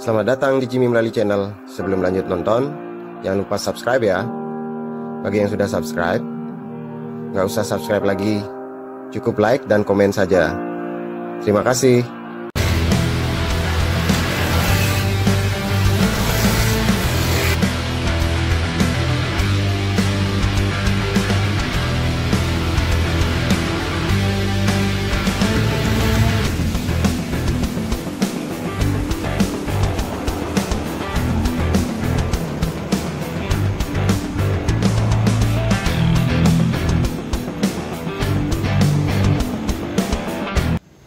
Selamat datang di Jimmy Melali Channel. Sebelum lanjut nonton, jangan lupa subscribe ya. Bagi yang sudah subscribe, nggak usah subscribe lagi, cukup like dan komen saja. Terima kasih.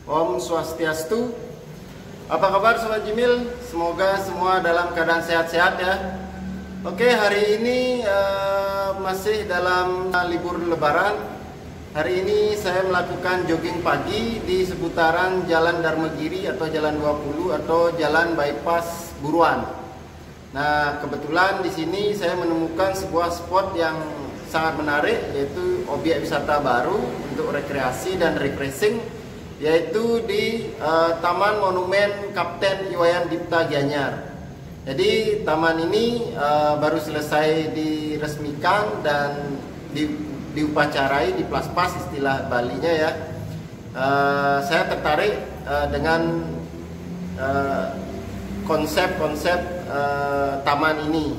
Om Swastiastu. Apa kabar Sobat Jimil? Semoga semua dalam keadaan sehat-sehat ya. Oke, hari ini masih dalam libur lebaran. Hari ini saya melakukan jogging pagi di seputaran Jalan Dharmagiri atau Jalan 20 atau Jalan Bypass Buruan. Nah, kebetulan di sini saya menemukan sebuah spot yang sangat menarik, yaitu objek wisata baru untuk rekreasi dan refreshing, yaitu di Taman Monumen Kapten Iwayan Dipta Gianyar. Jadi taman ini baru selesai diresmikan dan diupacarai, diplaspas istilah Balinya ya. Saya tertarik dengan konsep-konsep taman ini.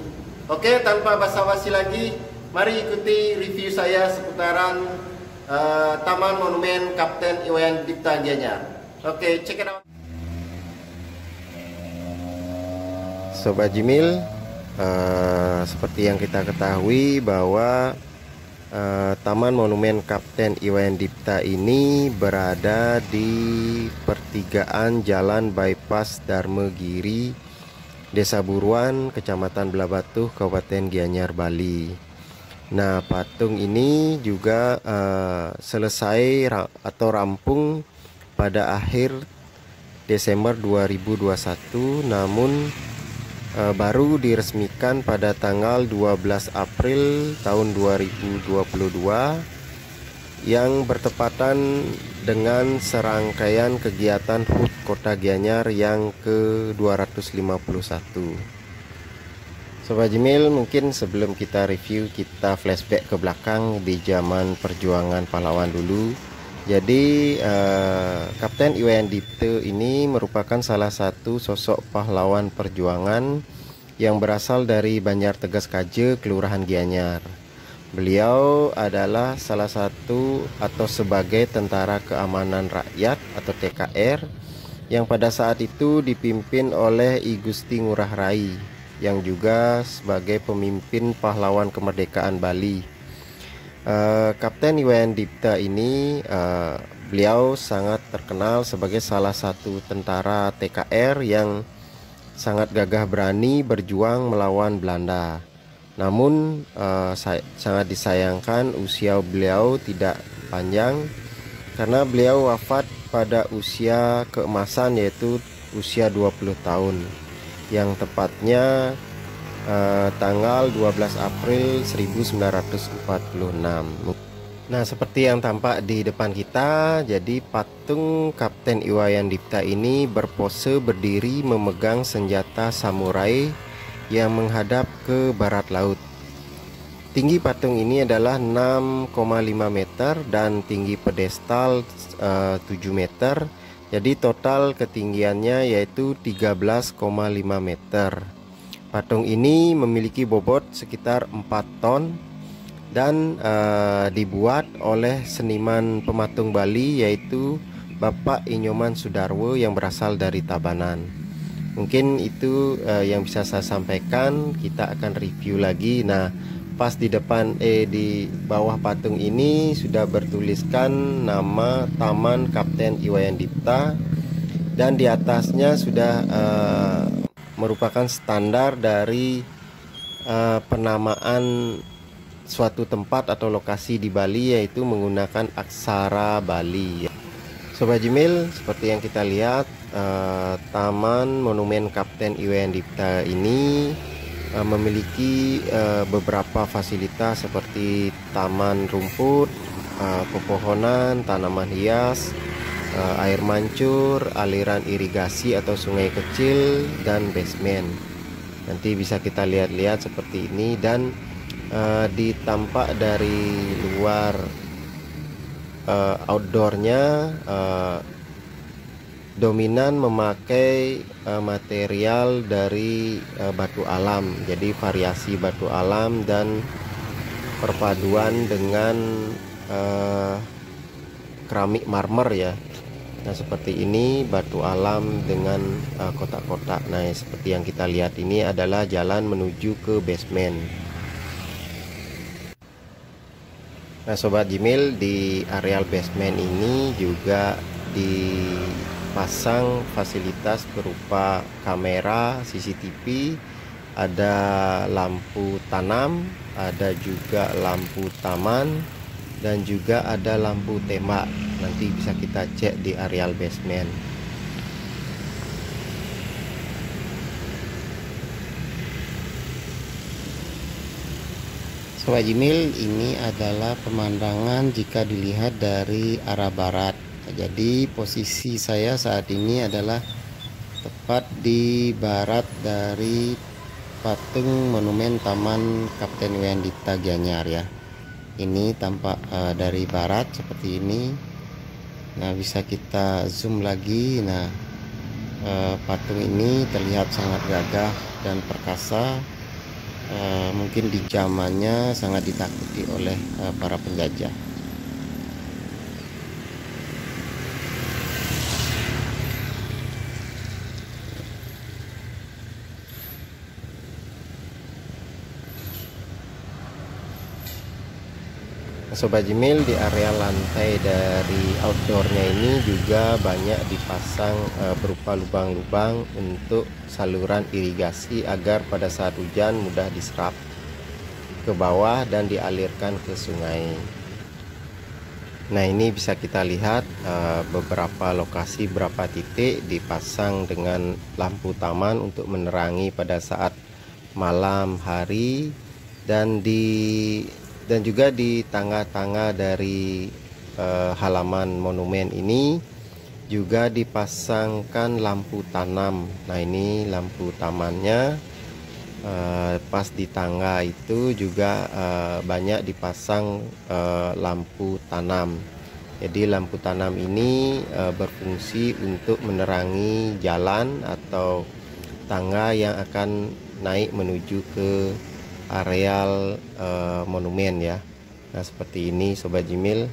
Oke, tanpa basa-basi lagi, mari ikuti review saya seputaran Taman Monumen Kapten Iwayan Dipta Gianyar. Oke, check it out. Sobat Jimil, seperti yang kita ketahui bahwa Taman Monumen Kapten Iwayan Dipta ini berada di pertigaan Jalan Bypass Dharmagiri, Desa Buruan, Kecamatan Belabatuh, Kabupaten Gianyar, Bali. Nah, patung ini juga selesai atau rampung pada akhir Desember 2021, namun baru diresmikan pada tanggal 12 April tahun 2022 yang bertepatan dengan serangkaian kegiatan HUT Kota Gianyar yang ke-251. Sobat Jimil, mungkin sebelum kita review, kita flashback ke belakang di zaman perjuangan pahlawan dulu. Jadi Kapten Iwayan Dipta ini merupakan salah satu sosok pahlawan perjuangan yang berasal dari Banjar Tegas Kaje, Kelurahan Gianyar. Beliau adalah salah satu atau sebagai Tentara Keamanan Rakyat atau TKR yang pada saat itu dipimpin oleh I Gusti Ngurah Rai, yang juga sebagai pemimpin pahlawan kemerdekaan Bali. Kapten Iwayan Dipta ini beliau sangat terkenal sebagai salah satu tentara TKR yang sangat gagah berani berjuang melawan Belanda. Namun sangat disayangkan usia beliau tidak panjang karena beliau wafat pada usia keemasan, yaitu usia 20 tahun. Yang tepatnya tanggal 12 April 1946. Nah, seperti yang tampak di depan kita, jadi patung Kapten Iwayan Dipta ini berpose berdiri memegang senjata samurai yang menghadap ke barat laut. Tinggi patung ini adalah 6,5 meter dan tinggi pedestal 7 meter. Jadi total ketinggiannya yaitu 13,5 meter. Patung ini memiliki bobot sekitar 4 ton dan dibuat oleh seniman pematung Bali, yaitu Bapak Inyoman Sudarwo yang berasal dari Tabanan. Mungkin itu yang bisa saya sampaikan. Kita akan review lagi. Nah, pas di depan di bawah patung ini sudah bertuliskan nama Taman Kapten Iwayan Dipta, dan di atasnya sudah merupakan standar dari penamaan suatu tempat atau lokasi di Bali, yaitu menggunakan aksara Bali. Sobat Jimil, seperti yang kita lihat, Taman Monumen Kapten Iwayan Dipta ini memiliki beberapa fasilitas seperti taman rumput, pepohonan, tanaman hias, air mancur, aliran irigasi atau sungai kecil, dan basement. Nanti bisa kita lihat-lihat seperti ini, dan ditampak dari luar outdoornya dominan memakai material dari batu alam. Jadi variasi batu alam dan perpaduan dengan keramik marmer ya. Nah seperti ini batu alam dengan kotak-kotak. Nah seperti yang kita lihat ini adalah jalan menuju ke basement. Nah Sobat Jimil, di areal basement ini juga dipasang fasilitas berupa kamera CCTV, ada lampu tanam, ada juga lampu taman, dan juga ada lampu tembak. Nanti bisa kita cek di areal basement. Sobat Jimil, ini adalah pemandangan jika dilihat dari arah barat. Jadi posisi saya saat ini adalah tepat di barat dari patung monumen Taman Kapten Iwayan Dipta Gianyar ya. Ini tampak dari barat seperti ini. Nah bisa kita zoom lagi. Nah patung ini terlihat sangat gagah dan perkasa. Mungkin di zamannya sangat ditakuti oleh para penjajah. Sobat Jimil, di area lantai dari outdoornya ini juga banyak dipasang berupa lubang-lubang untuk saluran irigasi agar pada saat hujan mudah diserap ke bawah dan dialirkan ke sungai. Nah ini bisa kita lihat beberapa lokasi, beberapa titik dipasang dengan lampu taman untuk menerangi pada saat malam hari, dan juga di tangga-tangga dari halaman monumen ini juga dipasangkan lampu tanam. Nah ini lampu tamannya, pas di tangga itu juga banyak dipasang lampu tanam. Jadi lampu tanam ini berfungsi untuk menerangi jalan atau tangga yang akan naik menuju ke areal monumen ya. Nah seperti ini Sobat Jimil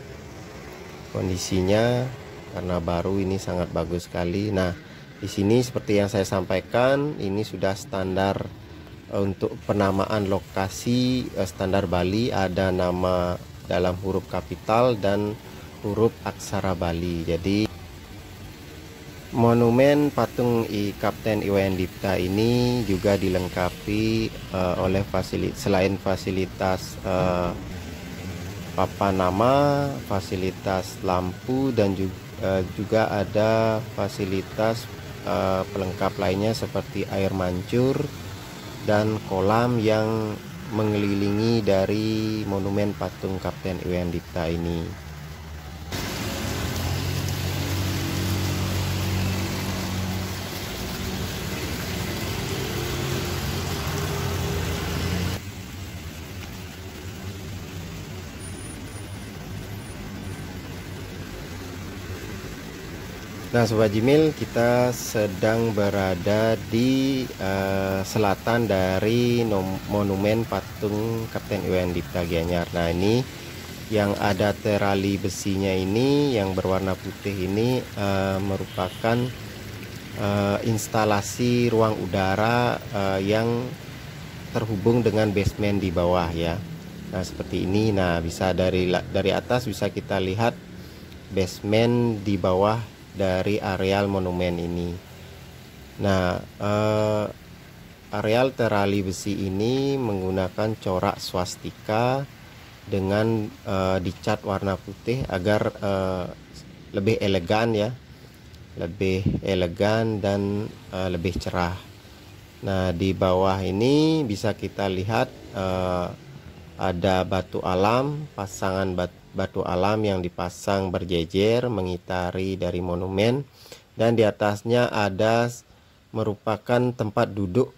kondisinya, karena baru ini sangat bagus sekali. Nah di sini seperti yang saya sampaikan, ini sudah standar untuk penamaan lokasi standar Bali, ada nama dalam huruf kapital dan huruf aksara Bali. Jadi monumen patung Kapten Iwayan Dipta ini juga dilengkapi oleh selain fasilitas papan nama, fasilitas lampu, dan juga ada fasilitas pelengkap lainnya seperti air mancur dan kolam yang mengelilingi dari monumen patung Kapten Iwayan Dipta ini. Nah Sobat Jimil, kita sedang berada di selatan dari monumen patung Kapten Iwayan Dipta Gianyar. Nah ini yang ada terali besinya ini yang berwarna putih ini merupakan instalasi ruang udara yang terhubung dengan basement di bawah ya. Nah seperti ini. Nah bisa dari atas bisa kita lihat basement di bawah dari areal monumen ini. Nah areal terali besi ini menggunakan corak swastika dengan dicat warna putih agar lebih elegan ya, lebih elegan dan lebih cerah. Nah di bawah ini bisa kita lihat ada batu alam, batu alam yang dipasang berjejer mengitari dari monumen, dan di atasnya ada merupakan tempat duduk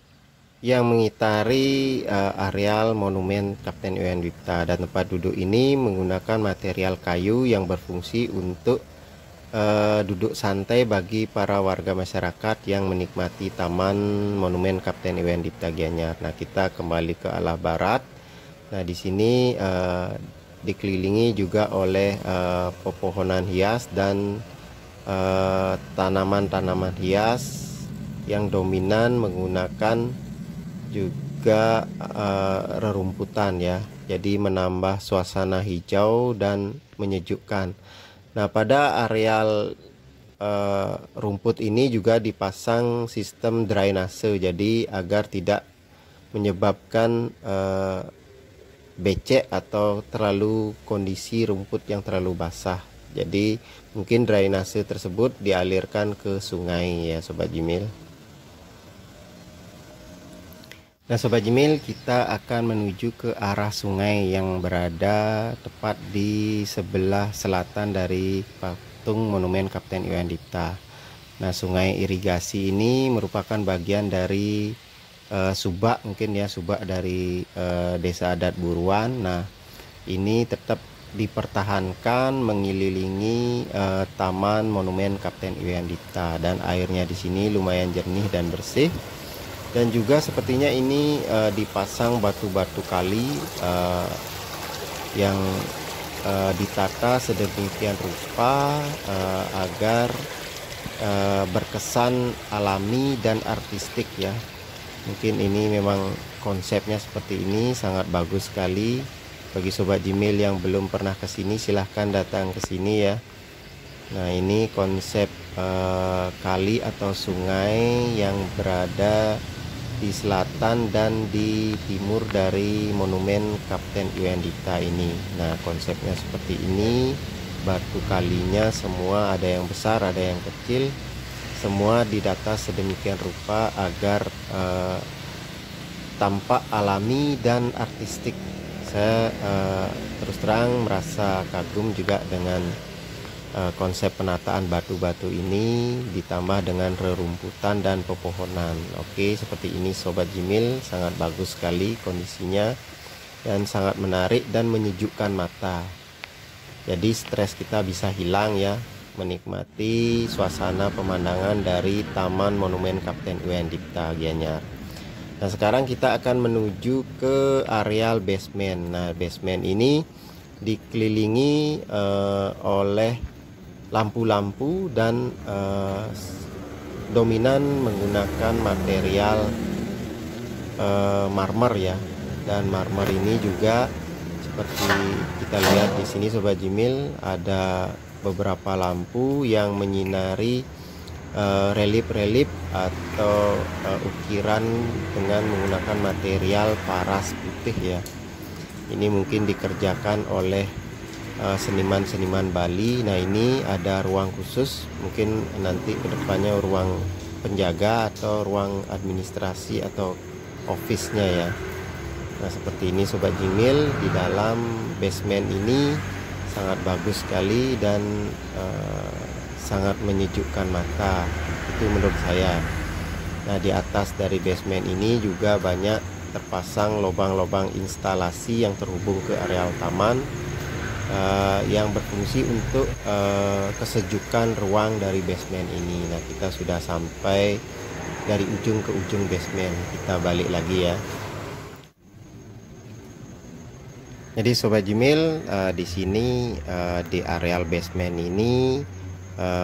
yang mengitari areal monumen Kapten Iwayan Dipta. Dan tempat duduk ini menggunakan material kayu yang berfungsi untuk duduk santai bagi para warga masyarakat yang menikmati Taman Monumen Kapten Iwayan Dipta Gianyar. Nah, kita kembali ke arah barat. Nah, di sini dikelilingi juga oleh pepohonan hias dan tanaman-tanaman hias yang dominan menggunakan juga rerumputan ya. Jadi menambah suasana hijau dan menyejukkan. Nah, pada areal rumput ini juga dipasang sistem drainase, jadi agar tidak menyebabkan becek atau terlalu kondisi rumput yang terlalu basah. Jadi mungkin drainase tersebut dialirkan ke sungai ya Sobat Jimil. Nah Sobat Jimil, kita akan menuju ke arah sungai yang berada tepat di sebelah selatan dari patung monumen Kapten Iwayan Dipta. Nah, sungai irigasi ini merupakan bagian dari subak, mungkin ya, subak dari desa adat Buruan. Nah, ini tetap dipertahankan mengelilingi taman monumen Kapten Iwayan Dipta, dan airnya di sini lumayan jernih dan bersih. Dan juga sepertinya ini dipasang batu-batu kali yang ditata sedemikian rupa agar berkesan alami dan artistik ya. Mungkin ini memang konsepnya seperti ini, sangat bagus sekali. Bagi Sobat Jimil yang belum pernah ke sini, silahkan datang ke sini ya. Nah, ini konsep kali atau sungai yang berada di selatan dan di timur dari monumen Kapten Iwayan Dipta ini. Nah, konsepnya seperti ini. Batu kalinya semua ada yang besar, ada yang kecil. Semua didata sedemikian rupa agar tampak alami dan artistik. Saya terus terang merasa kagum juga dengan konsep penataan batu-batu ini ditambah dengan rerumputan dan pepohonan. Oke, seperti ini Sobat Jimil, sangat bagus sekali kondisinya dan sangat menarik dan menyejukkan mata. Jadi stres kita bisa hilang ya, menikmati suasana pemandangan dari Taman Monumen Kapten Iwayan Dipta Gianyar. Nah, sekarang kita akan menuju ke areal basement. Nah, basement ini dikelilingi oleh lampu-lampu dan dominan menggunakan material marmer ya. Dan marmer ini juga seperti kita lihat di sini Sobat Jimil, ada beberapa lampu yang menyinari relief-relief atau ukiran dengan menggunakan material paras putih ya. Ini mungkin dikerjakan oleh seniman-seniman Bali. Nah, ini ada ruang khusus, mungkin nanti kedepannya ruang penjaga atau ruang administrasi atau office-nya ya. Nah, seperti ini Sobat Jimil, di dalam basement ini sangat bagus sekali dan sangat menyejukkan mata, itu menurut saya. Nah, di atas dari basement ini juga banyak terpasang lubang-lubang instalasi yang terhubung ke areal taman, yang berfungsi untuk kesejukan ruang dari basement ini. Nah, kita sudah sampai dari ujung ke ujung basement. Kita balik lagi ya. Jadi Sobat Jimil, di sini di areal basement ini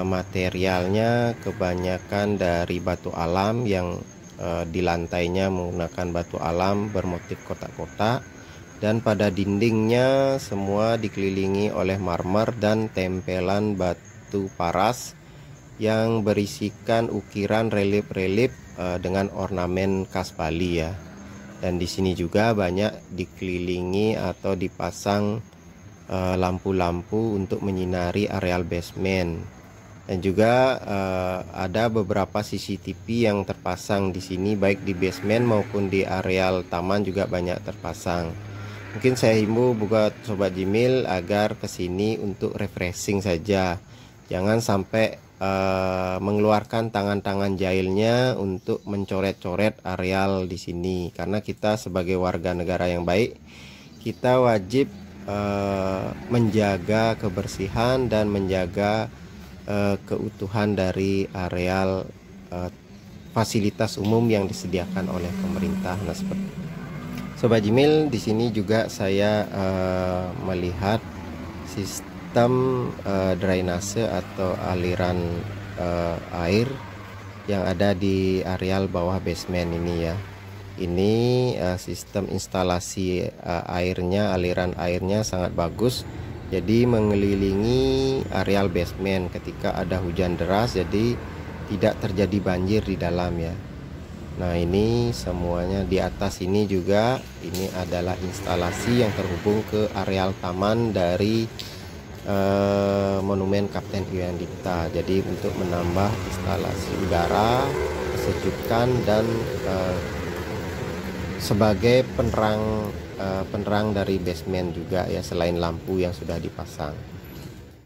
materialnya kebanyakan dari batu alam yang di lantainya menggunakan batu alam bermotif kotak-kotak. Dan pada dindingnya semua dikelilingi oleh marmer dan tempelan batu paras yang berisikan ukiran relief-relief dengan ornamen khas Bali ya. Dan di sini juga banyak dikelilingi atau dipasang lampu-lampu untuk menyinari areal basement. Dan juga ada beberapa CCTV yang terpasang di sini, baik di basement maupun di areal taman juga banyak terpasang. Mungkin saya himbau buat Sobat Jimil agar kesini untuk refreshing saja. Jangan sampai mengeluarkan tangan-tangan jahilnya untuk mencoret-coret areal di sini. Karena kita sebagai warga negara yang baik, kita wajib menjaga kebersihan dan menjaga keutuhan dari areal fasilitas umum yang disediakan oleh pemerintah. Nah, seperti Sobat Jimil, di sini juga saya melihat sistem drainase atau aliran air yang ada di areal bawah basement ini ya. Ini sistem instalasi airnya, aliran airnya sangat bagus. Jadi mengelilingi areal basement ketika ada hujan deras, jadi tidak terjadi banjir di dalam ya. Nah, ini semuanya di atas ini juga, ini adalah instalasi yang terhubung ke areal taman dari Monumen Kapten Iwayan Dipta. Jadi untuk menambah instalasi udara, kesejukan, dan sebagai penerang dari basement juga ya, selain lampu yang sudah dipasang.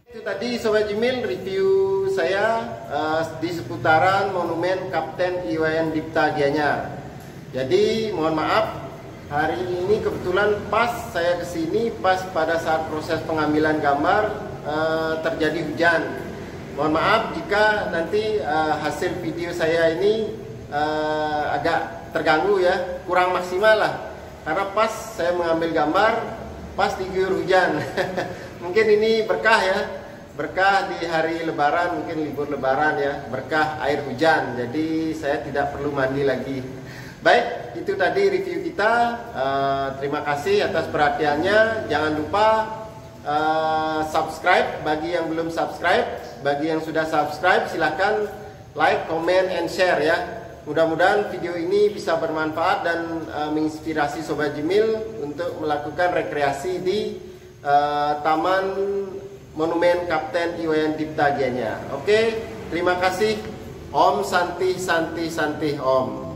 Itu tadi Sobat Jimil review saya di seputaran Monumen Kapten Iwayan Dipta Gianyar. Jadi mohon maaf, hari ini kebetulan pas saya kesini pas pada saat proses pengambilan gambar terjadi hujan. Mohon maaf jika nanti hasil video saya ini agak terganggu ya, kurang maksimal lah, karena pas saya mengambil gambar pas diguyur hujan. Mungkin ini berkah ya, berkah di hari lebaran, mungkin libur lebaran ya, berkah air hujan, jadi saya tidak perlu mandi lagi. Baik, itu tadi review kita. Terima kasih atas perhatiannya. Jangan lupa subscribe bagi yang belum subscribe. Bagi yang sudah subscribe silahkan like, comment, and share ya. Mudah-mudahan video ini bisa bermanfaat dan menginspirasi Sobat Jimil untuk melakukan rekreasi di Taman Monumen Kapten Iwayan Dipta Gianyar. Oke, terima kasih. Om Santi Santi Santi Om.